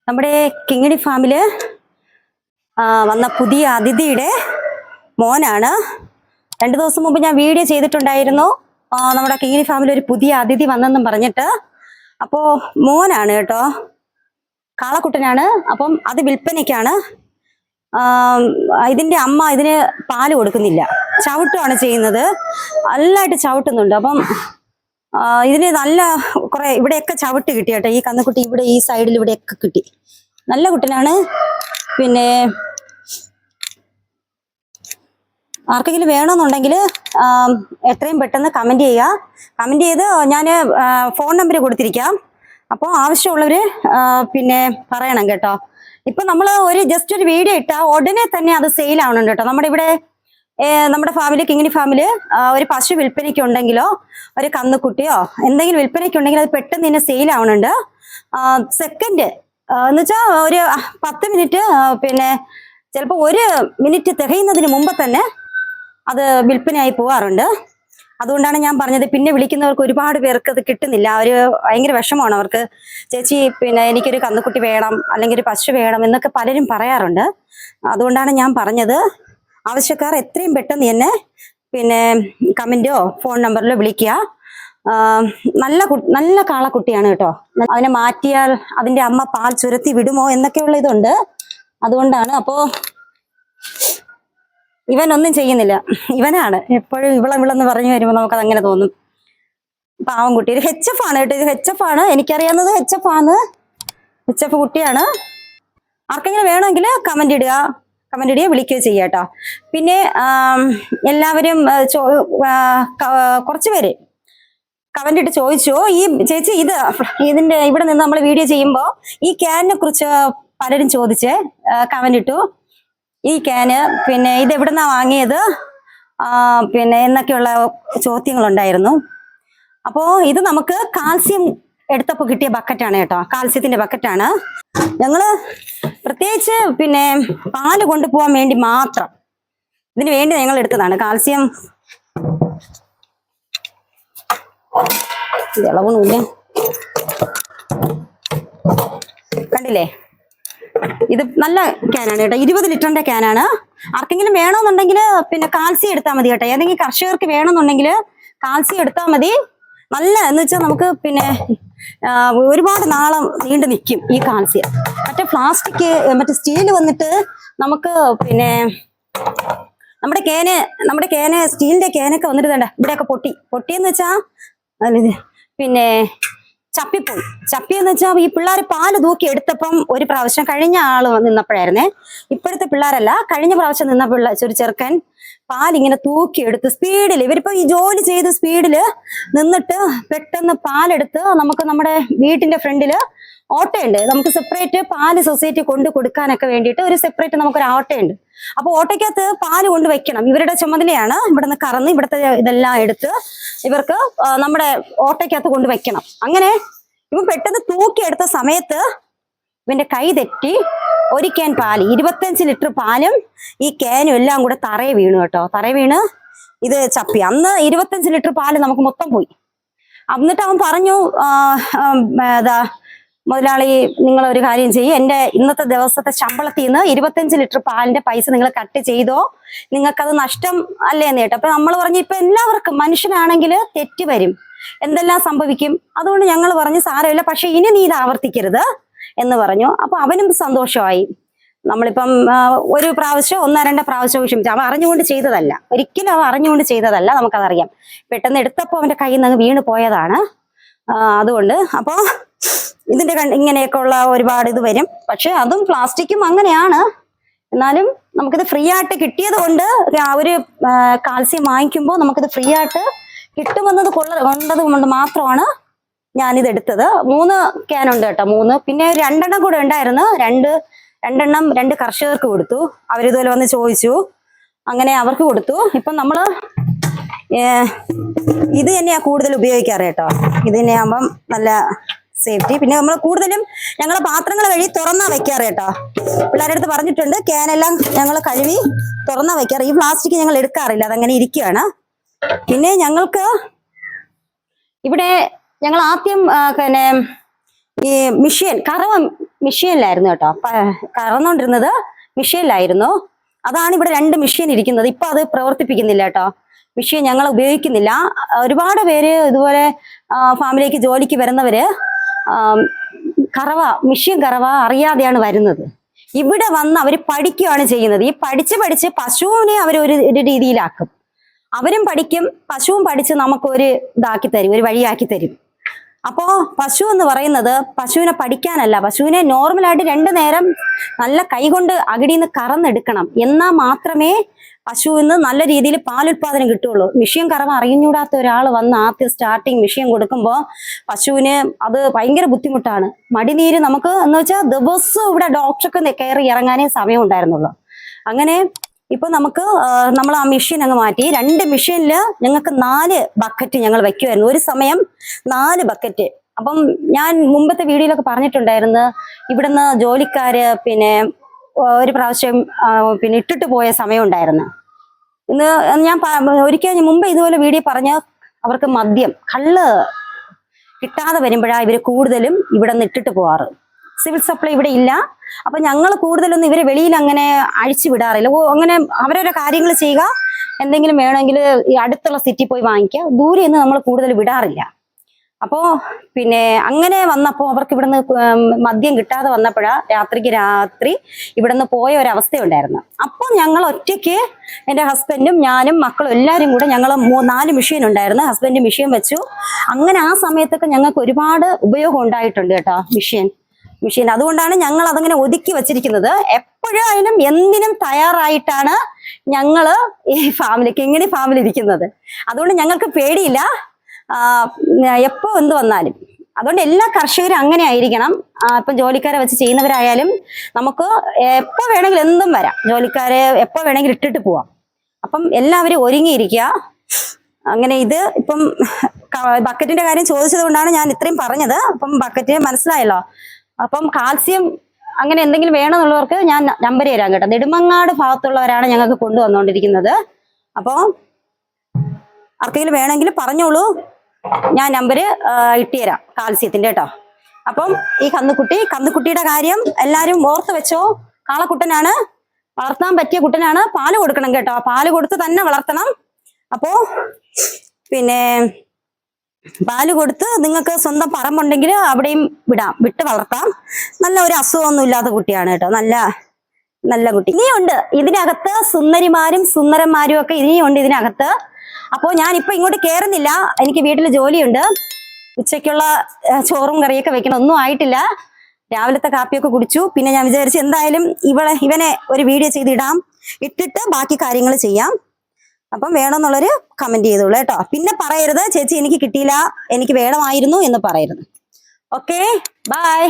നമ്മുടെ കിങ്ങിണി ഫാമില് വന്ന പുതിയ അതിഥിയുടെ മോനാണ്. 2 ദിവസം മുമ്പ് ഞാൻ വീഡിയോ ചെയ്തിട്ടുണ്ടായിരുന്നു. നമ്മുടെ കിങ്ങിണി ഫാമിൽ ഒരു പുതിയ അതിഥി വന്നെന്നും പറഞ്ഞിട്ട്. അപ്പോൾ മോനാണ് കേട്ടോ, കാളക്കുട്ടനാണ്. അപ്പം അത് വിൽപ്പനയ്ക്കാണ്. ഇതിന്റെ അമ്മ ഇതിന് പാല് കൊടുക്കുന്നില്ല, ചവിട്ടുമാണ് ചെയ്യുന്നത്. നല്ലതായിട്ട് ചവിട്ടുന്നുണ്ട്. അപ്പം ഇതിന് നല്ല കുറെ ഇവിടെയൊക്കെ ചവിട്ട് കിട്ടി കേട്ടോ. ഈ കന്നുകുട്ടി ഇവിടെ ഈ സൈഡിൽ ഇവിടെയൊക്കെ കിട്ടി. നല്ല കുട്ടനാണ്. പിന്നെ ആർക്കെങ്കിലും വേണമെന്നുണ്ടെങ്കിൽ എത്രയും പെട്ടെന്ന് കമന്റ് ചെയ്യുക. കമന്റ് ചെയ്ത് ഞാൻ ഫോൺ നമ്പർ കൊടുത്തിരിക്കാം. അപ്പോൾ ആവശ്യമുള്ളവര് പിന്നെ പറയണം കേട്ടോ. ഇപ്പൊ നമ്മൾ ജസ്റ്റ് ഒരു വീഡിയോ ഇട്ടാൽ ഉടനെ തന്നെ അത് സെയിൽ ആവണുണ്ട് കേട്ടോ. നമ്മുടെ ഫാമിലി, കിങ്ങിണി ഫാമില് ഒരു പശു വിൽപ്പനയ്ക്ക് ഉണ്ടെങ്കിലോ ഒരു കന്നുകുട്ടിയോ എന്തെങ്കിലും വിൽപ്പനയ്ക്ക് ഉണ്ടെങ്കിൽ അത് പെട്ടെന്ന് തന്നെ സെയിൽ ആവണുണ്ട്. സെക്കൻഡ് എന്ന് വെച്ചാൽ ഒരു 10 മിനിറ്റ്, പിന്നെ ചിലപ്പോൾ 1 മിനിറ്റ് തികയുന്നതിന് മുമ്പ് തന്നെ അത് വിൽപ്പനയായി പോവാറുണ്ട്. അതുകൊണ്ടാണ് ഞാൻ പറഞ്ഞത്. പിന്നെ വിളിക്കുന്നവർക്ക് ഒരുപാട് പേർക്ക് അത് കിട്ടുന്നില്ല. ഭയങ്കര വിഷമമാണ് അവർക്ക്. ചേച്ചി പിന്നെ എനിക്കൊരു കന്നുകുട്ടി വേണം, അല്ലെങ്കിൽ ഒരു പശു വേണം എന്നൊക്കെ പലരും പറയാറുണ്ട്. അതുകൊണ്ടാണ് ഞാൻ പറഞ്ഞത്. ആവശ്യക്കാർ എത്രയും പെട്ടെന്ന് തന്നെ പിന്നെ കമന്റോ ഫോൺ നമ്പറിലോ വിളിക്കുക. നല്ല കാളക്കുട്ടിയാണ് കേട്ടോ. അതിനെ മാറ്റിയാൽ അതിന്റെ അമ്മ പാൽ ചുരത്തി വിടുമോ എന്നൊക്കെയുള്ള ഇതുണ്ട്. അതുകൊണ്ടാണ്. അപ്പോ ഇവനൊന്നും ചെയ്യുന്നില്ല. ഇവനാണ് എപ്പോഴും ഇവളെന്ന് പറഞ്ഞു വരുമ്പോൾ നമുക്കത് അങ്ങനെ തോന്നും. പാവം കുട്ടി. ഒരു HF ആണ് കേട്ടോ. ഇത് HF ആണ്. എനിക്കറിയാവുന്നത് HF ആണ്. HF കുട്ടിയാണ്. ആർക്കെങ്കിലും വേണമെങ്കിൽ കമന്റ് ഇടുക, വിളിക്കുകയോ ചെയ്യുക കേട്ടോ. പിന്നെ എല്ലാവരും കുറച്ച് പേര് കമന്റ് ഇട്ട് ചോദിച്ചു, ഈ ചേച്ചി ഇതിന്റെ ഇവിടെ നിന്ന് നമ്മൾ വീഡിയോ ചെയ്യുമ്പോൾ ഈ ക്യാനിനെ കുറിച്ച് പലരും ചോദിച്ച് കമന്റ് ഇട്ടു. ഈ ക്യാന് പിന്നെ ഇത് എവിടുന്നാ വാങ്ങിയത് പിന്നെ എന്നൊക്കെയുള്ള ചോദ്യങ്ങളുണ്ടായിരുന്നു. അപ്പോൾ ഇത് നമുക്ക് കാൽസ്യം എടുത്തപ്പോൾ കിട്ടിയ ബക്കറ്റാണ് കേട്ടോ. കാൽസ്യത്തിന്റെ ബക്കറ്റാണ്. ഞങ്ങള് പ്രത്യേകിച്ച് പിന്നെ പാല് കൊണ്ടുപോകാൻ വേണ്ടി മാത്രം ഇതിനു വേണ്ടി ഞങ്ങൾ എടുത്തതാണ്. കാൽസ്യം ഇളവൊന്നുമില്ല, കണ്ടില്ലേ? ഇത് നല്ല ക്യാനാണ് കേട്ടോ. 20 ലിറ്ററിന്റെ ക്യാനാണ്. ആർക്കെങ്കിലും വേണമെന്നുണ്ടെങ്കിൽ പിന്നെ കാൽസ്യം എടുത്താൽ മതി കേട്ടോ. ഏതെങ്കിലും കർഷകർക്ക് വേണമെന്നുണ്ടെങ്കിൽ കാൽസ്യം എടുത്താൽ മതി. നല്ല എന്ന് വെച്ചാൽ നമുക്ക് പിന്നെ ഒരുപാട് നാളം നീണ്ടു നിൽക്കും ഈ കാൽസ്യം. മറ്റേ സ്റ്റീൽ വന്നിട്ട് നമുക്ക് പിന്നെ നമ്മുടെ കേന് സ്റ്റീലിന്റെ കേനൊക്കെ വന്നിട്ട് വേണ്ട ഇവിടെയൊക്കെ പൊട്ടിയെന്ന് വെച്ചാ പിന്നെ ചപ്പി എന്ന് വെച്ചാൽ ഈ പിള്ളേർ പാല് തൂക്കി എടുത്തപ്പം ഒരു പ്രാവശ്യം കഴിഞ്ഞ ആള് നിന്നപ്പോഴായിരുന്നേ, ഇപ്പോഴത്തെ പിള്ളേരല്ല, കഴിഞ്ഞ പ്രാവശ്യം നിന്ന ഒരു ചെറുക്കൻ പാലിങ്ങനെ തൂക്കി എടുത്ത് സ്പീഡിൽ, ഇവരിപ്പോ ഈ ജോലി ചെയ്ത് സ്പീഡില് നിന്നിട്ട് പെട്ടെന്ന് പാലെടുത്ത് നമുക്ക് നമ്മുടെ വീട്ടിന്റെ ഫ്രണ്ടില് ഓട്ടയുണ്ട്. നമുക്ക് സെപ്പറേറ്റ് പാല് സൊസൈറ്റി കൊണ്ട് കൊടുക്കാനൊക്കെ വേണ്ടിയിട്ട് ഒരു സെപ്പറേറ്റ് നമുക്കൊരു ഓട്ടയുണ്ട്. അപ്പൊ ഓട്ടയ്ക്കകത്ത് പാല് കൊണ്ട് വെക്കണം. ഇവരുടെ ചുമതലയാണ് ഇവിടുന്ന് കറന്ന് ഇവിടുത്തെ ഇതെല്ലാം എടുത്ത് ഇവർക്ക് നമ്മുടെ ഓട്ടയ്ക്കകത്ത് കൊണ്ട് വെക്കണം. അങ്ങനെ ഇവൻ പെട്ടെന്ന് തൂക്കിയെടുത്ത സമയത്ത് ഇവന്റെ കൈ തെറ്റി ഒരു ക്യാൻ പാല്, 25 ലിറ്റർ പാലും ഈ ക്യാനും എല്ലാം കൂടെ തറയെ വീണു കേട്ടോ. തറയെ വീണ് ഇത് ചപ്പി. അന്ന് 25 ലിറ്റർ പാല് നമുക്ക് മൊത്തം പോയി. എന്നിട്ട് അവൻ പറഞ്ഞു, മുതലാളി നിങ്ങൾ ഒരു കാര്യം ചെയ്യും, എന്റെ ഇന്നത്തെ ദിവസത്തെ ശമ്പളത്തിൽ നിന്ന് 25 ലിറ്റർ പാലിന്റെ പൈസ നിങ്ങൾ കട്ട് ചെയ്തോ, നിങ്ങൾക്കത് നഷ്ടം അല്ലേന്ന് കേട്ടോ. അപ്പൊ നമ്മൾ പറഞ്ഞു, ഇപ്പൊ എല്ലാവർക്കും മനുഷ്യനാണെങ്കിൽ തെറ്റ് വരും, എന്തെല്ലാം സംഭവിക്കും. അതുകൊണ്ട് ഞങ്ങൾ പറഞ്ഞു സാരമില്ല, പക്ഷെ ഇനി നീ ഇത് ആവർത്തിക്കരുത് എന്ന് പറഞ്ഞു. അപ്പൊ അവനും സന്തോഷമായി. നമ്മളിപ്പം ഒരു പ്രാവശ്യം 1-2 പ്രാവശ്യം ക്ഷമിച്ചു. അവൻ അറിഞ്ഞുകൊണ്ട് ചെയ്തതല്ല, ഒരിക്കലും അവൻ അറിഞ്ഞുകൊണ്ട് ചെയ്തതല്ല, നമുക്കതറിയാം. പെട്ടെന്ന് എടുത്തപ്പോൾ അവന്റെ കയ്യിൽ നിന്ന് വീണ് പോയതാണ്. അതുകൊണ്ട് അപ്പോ ഇതിന്റെ ഇങ്ങനെയൊക്കെ ഉള്ള ഒരുപാട് ഇത് വരും. പക്ഷെ അതും പ്ലാസ്റ്റിക്കും അങ്ങനെയാണ്. എന്നാലും നമുക്കിത് ഫ്രീ ആയിട്ട് കിട്ടിയത് കൊണ്ട്, ഒരു കാൽസ്യം വാങ്ങിക്കുമ്പോൾ നമുക്കിത് ഫ്രീ ആയിട്ട് കിട്ടുമെന്നത് കൊണ്ടത് കൊണ്ട് മാത്രമാണ് ഞാനിത് എടുത്തത്. 3 ക്യാനുണ്ട് കേട്ടോ. 3 പിന്നെ 2 എണ്ണം കൂടെ ഉണ്ടായിരുന്നു. 2 കർഷകർക്ക് കൊടുത്തു. അവരിതുപോലെ വന്ന് ചോദിച്ചു, അങ്ങനെ അവർക്ക് കൊടുത്തു. ഇപ്പം നമ്മള് ഇത് തന്നെയാ കൂടുതൽ ഉപയോഗിക്കാറ് കേട്ടോ. ഇത് തന്നെയാകുമ്പം നല്ല സേഫ്റ്റി. പിന്നെ നമ്മൾ കൂടുതലും ഞങ്ങൾ പാത്രങ്ങൾ കഴുകി തുറന്നാ വെക്കാറ് കേട്ടോ. പിള്ളേരുടെ അടുത്ത് പറഞ്ഞിട്ടുണ്ട്, ക്യാനെല്ലാം ഞങ്ങൾ കഴുകി തുറന്നാ വെക്കാറ്. ഈ പ്ലാസ്റ്റിക് ഞങ്ങൾ എടുക്കാറില്ല, അതങ്ങനെ ഇരിക്കുകയാണ്. പിന്നെ ഞങ്ങൾക്ക് ഇവിടെ ഞങ്ങൾ ആദ്യം പിന്നെ ഈ കറവ മെഷീനിലായിരുന്നു കേട്ടോ. കറന്നുകൊണ്ടിരുന്നത് മെഷീനിലായിരുന്നു. അതാണ് ഇവിടെ 2 മെഷീൻ ഇരിക്കുന്നത്. ഇപ്പൊ അത് പ്രവർത്തിപ്പിക്കുന്നില്ല കേട്ടോ. മെഷീൻ ഞങ്ങൾ ഉപയോഗിക്കുന്നില്ല. ഒരുപാട് പേര് ഇതുപോലെ ഫാമിലേക്ക് ജോലിക്ക് വരുന്നവര് മെഷീൻ കറവ അറിയാതെയാണ് വരുന്നത്. ഇവിടെ വന്ന് അവർ പഠിക്കുകയാണ് ചെയ്യുന്നത്. ഈ പഠിച്ച് പശുവിനെ അവർ ഒരു രീതിയിലാക്കും. അവരും പഠിക്കും, പശുവും പഠിച്ച് നമുക്കൊരു ഇതാക്കി തരും, ഒരു വഴിയാക്കി തരും. അപ്പോ പശു എന്ന് പറയുന്നത് പശുവിനെ പഠിക്കാനല്ല, പശുവിനെ നോർമലായിട്ട് 2 നേരം നല്ല കൈകൊണ്ട് അകിടിന്ന് കറന്നെടുക്കണം. എന്നാൽ മാത്രമേ പശുവിന് നല്ല രീതിയിൽ പാലുൽപാദനം കിട്ടുള്ളൂ. മെഷീൻ കറവ അറിഞ്ഞൂടാത്ത ഒരാൾ വന്ന് ആദ്യം സ്റ്റാർട്ടിങ് മെഷീൻ കൊടുക്കുമ്പോൾ പശുവിന് അത് ഭയങ്കര ബുദ്ധിമുട്ടാണ്. മടിനീര് നമുക്ക് എന്ന് വെച്ചാൽ ദിവസവും ഇവിടെ ഡോക്ടർക്ക് കയറി ഇറങ്ങാനേ സമയം ഉണ്ടായിരുന്നുള്ളൂ. അങ്ങനെ ഇപ്പൊ നമുക്ക് നമ്മൾ ആ മെഷീൻ അങ്ങ് മാറ്റി 2 മെഷീനിൽ ഞങ്ങൾക്ക് 4 ബക്കറ്റ് ഞങ്ങൾ വെക്കുമായിരുന്നു. ഒരു സമയം 4 ബക്കറ്റ്. അപ്പം ഞാൻ മുമ്പത്തെ വീഡിയോയിലൊക്കെ പറഞ്ഞിട്ടുണ്ടായിരുന്നു, ഇവിടുന്ന് ജോലിക്കാര് പിന്നെ ഒരു പ്രാവശ്യം പിന്നെ ഇട്ടിട്ട് പോയ സമയം ഉണ്ടായിരുന്നു. ഇന്ന് ഞാൻ ഒരിക്കൽ മുമ്പ് ഇതുപോലെ വീഡിയോ പറഞ്ഞ അവർക്ക് കള്ള് കിട്ടാതെ വരുമ്പോഴാണ് ഇവര് കൂടുതലും ഇവിടെ നിന്ന് ഇട്ടിട്ട് പോവാറ്. സിവിൽ സപ്ലൈ ഇവിടെ ഇല്ല. അപ്പൊ ഞങ്ങൾ കൂടുതലൊന്നും ഇവരെ വെളിയിൽ അങ്ങനെ അഴിച്ചു വിടാറില്ല. അങ്ങനെ അവരവരുടെ കാര്യങ്ങൾ ചെയ്യുക, എന്തെങ്കിലും വേണമെങ്കിൽ ഈ അടുത്തുള്ള സിറ്റി പോയി വാങ്ങിക്കുക, ദൂരെ നിന്ന് നമ്മൾ കൂടുതൽ വിടാറില്ല. അപ്പോ പിന്നെ അങ്ങനെ വന്നപ്പോൾ അവർക്ക് ഇവിടുന്ന് മദ്യം കിട്ടാതെ രാത്രി ഇവിടുന്ന് പോയ ഒരവസ്ഥയുണ്ടായിരുന്നു. അപ്പോൾ ഞങ്ങൾ ഒറ്റയ്ക്ക്, എൻ്റെ ഹസ്ബൻഡും ഞാനും മക്കളും എല്ലാവരും കൂടെ, ഞങ്ങൾ 4 മെഷീൻ ഉണ്ടായിരുന്നു. ഹസ്ബൻഡ് മെഷീൻ വെച്ചു. അങ്ങനെ ആ സമയത്തൊക്കെ ഞങ്ങൾക്ക് ഒരുപാട് ഉപയോഗം ഉണ്ടായിട്ടുണ്ട് കേട്ടോ മെഷീൻ. അതുകൊണ്ടാണ് ഞങ്ങൾ അതങ്ങനെ ഒതുക്കി വെച്ചിരിക്കുന്നത്. എപ്പോഴായാലും എന്തിനും തയ്യാറായിട്ടാണ് ഞങ്ങള് ഈ കിങ്ങിണി ഫാമിലി ഇരിക്കുന്നത്. അതുകൊണ്ട് ഞങ്ങൾക്ക് പേടിയില്ല എപ്പോ എന്ത് വന്നാലും. അതുകൊണ്ട് എല്ലാ കർഷകരും അങ്ങനെ ആയിരിക്കണം. ഇപ്പം ജോലിക്കാരെ വെച്ച് ചെയ്യുന്നവരായാലും നമുക്ക് എപ്പോ വേണമെങ്കിലും എന്തും വരാം, ജോലിക്കാരെ എപ്പോ വേണമെങ്കിലും ഇട്ടിട്ട് പോവാം. അപ്പം എല്ലാവരും ഒരുങ്ങിയിരിക്കുക. അങ്ങനെ ഇത് ഇപ്പം ബക്കറ്റിന്റെ കാര്യം ചോദിച്ചത് കൊണ്ടാണ് ഞാൻ ഇത്രയും പറഞ്ഞത്. അപ്പം ബക്കറ്റ് മനസ്സിലായല്ലോ. അപ്പം കാൽസ്യം അങ്ങനെ എന്തെങ്കിലും വേണമെന്നുള്ളവർക്ക് ഞാൻ നമ്പർ തരാം കേട്ടോ. നെടുമങ്ങാട് ഭാഗത്തുള്ളവരാണ് ഞങ്ങൾക്ക് കൊണ്ടുവന്നുകൊണ്ടിരിക്കുന്നത്. അപ്പോൾ ആർക്കെങ്കിലും വേണമെങ്കിൽ പറഞ്ഞോളൂ, ഞാൻ നമ്പർ ഇട്ടുതരാം കാൽസ്യത്തിന്റെ കേട്ടോ. അപ്പം ഈ കന്നുകുട്ടിയുടെ കാര്യം എല്ലാവരും ഓർത്ത് വെച്ചോ. കാളക്കുട്ടനാണ്, വളർത്താൻ പറ്റിയ കുട്ടനാണ്. പാല് കൊടുക്കണം കേട്ടോ, പാല് കൊടുത്ത് തന്നെ വളർത്തണം. അപ്പോ പിന്നെ പാല് കൊടുത്ത് നിങ്ങൾക്ക് സ്വന്തം പറമ്പുണ്ടെങ്കിൽ അവിടെയും വിട്ട് വളർത്താം. നല്ല ഒരു അസുഖമൊന്നും ഇല്ലാത്ത കുട്ടിയാണ് കേട്ടോ, നല്ല കുട്ടി. ഇനിയുണ്ട് ഇതിനകത്ത് സുന്ദരിമാരും സുന്ദരന്മാരും ഒക്കെ ഇനിയുണ്ട് ഇതിനകത്ത്. അപ്പോൾ ഞാൻ ഇപ്പൊ ഇങ്ങോട്ട് കയറുന്നില്ല, എനിക്ക് വീട്ടിൽ ജോലിയുണ്ട്. ഉച്ചയ്ക്കുള്ള ചോറും കറിയൊക്കെ വെക്കണം, ഒന്നും ആയിട്ടില്ല. രാവിലത്തെ കാപ്പിയൊക്കെ കുടിച്ചു. പിന്നെ ഞാൻ വിചാരിച്ചു എന്തായാലും ഇവനെ ഒരു വീഡിയോ ചെയ്തിടാം, ഇട്ടിട്ട് ബാക്കി കാര്യങ്ങൾ ചെയ്യാം. അപ്പം വേണമെന്നുള്ളൊരു കമന്റ് ചെയ്തോളൂ കേട്ടോ. പിന്നെ പറയരുത് ചേച്ചി എനിക്ക് കിട്ടിയില്ല, എനിക്ക് വേണമായിരുന്നു എന്ന് പറയരുത്. Okay, by.